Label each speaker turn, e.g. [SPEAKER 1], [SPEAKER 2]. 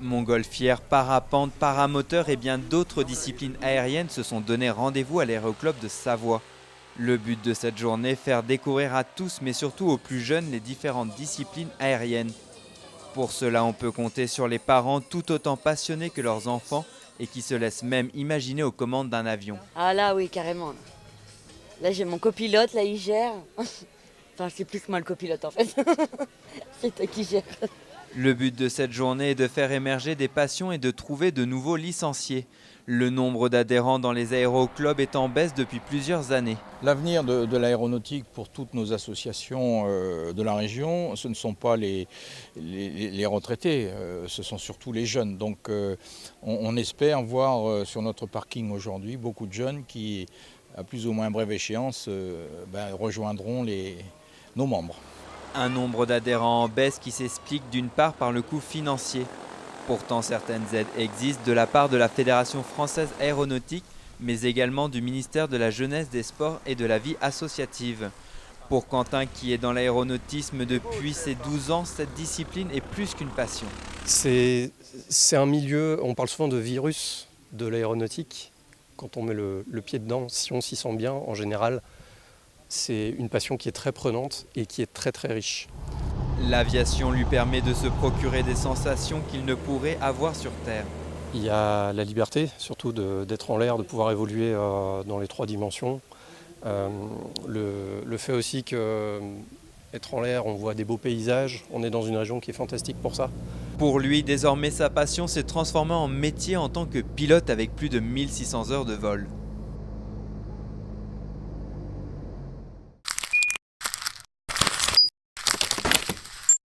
[SPEAKER 1] Montgolfière, parapente, paramoteur et bien d'autres disciplines aériennes se sont donné rendez-vous à l'Aéroclub de Savoie. Le but de cette journée, faire découvrir à tous, mais surtout aux plus jeunes, les différentes disciplines aériennes. Pour cela, on peut compter sur les parents tout autant passionnés que leurs enfants et qui se laissent même imaginer aux commandes d'un avion.
[SPEAKER 2] Ah là oui, carrément. Là j'ai mon copilote, là il gère. Enfin c'est plus que moi le copilote en fait. C'est toi qui gère.
[SPEAKER 1] Le but de cette journée est de faire émerger des passions et de trouver de nouveaux licenciés. Le nombre d'adhérents dans les aéroclubs est en baisse depuis plusieurs années.
[SPEAKER 3] L'avenir de l'aéronautique pour toutes nos associations de la région, ce ne sont pas les retraités, ce sont surtout les jeunes. Donc on espère voir sur notre parking aujourd'hui beaucoup de jeunes qui, à plus ou moins brève échéance, rejoindront nos membres.
[SPEAKER 1] Un nombre d'adhérents en baisse qui s'explique d'une part par le coût financier. Pourtant, certaines aides existent de la part de la Fédération française aéronautique, mais également du ministère de la Jeunesse, des Sports et de la vie associative. Pour Quentin, qui est dans l'aéronautisme depuis ses 12 ans, cette discipline est plus qu'une passion.
[SPEAKER 4] C'est un milieu, on parle souvent de virus de l'aéronautique. Quand on met le pied dedans, si on s'y sent bien, en général, c'est une passion qui est très prenante et qui est très très riche.
[SPEAKER 1] L'aviation lui permet de se procurer des sensations qu'il ne pourrait avoir sur Terre.
[SPEAKER 4] Il y a la liberté, surtout d'être en l'air, de pouvoir évoluer dans les 3 dimensions. Le fait aussi qu'être en l'air, on voit des beaux paysages, on est dans une région qui est fantastique pour ça.
[SPEAKER 1] Pour lui, désormais, sa passion s'est transformée en métier en tant que pilote avec plus de 1600 heures de vol.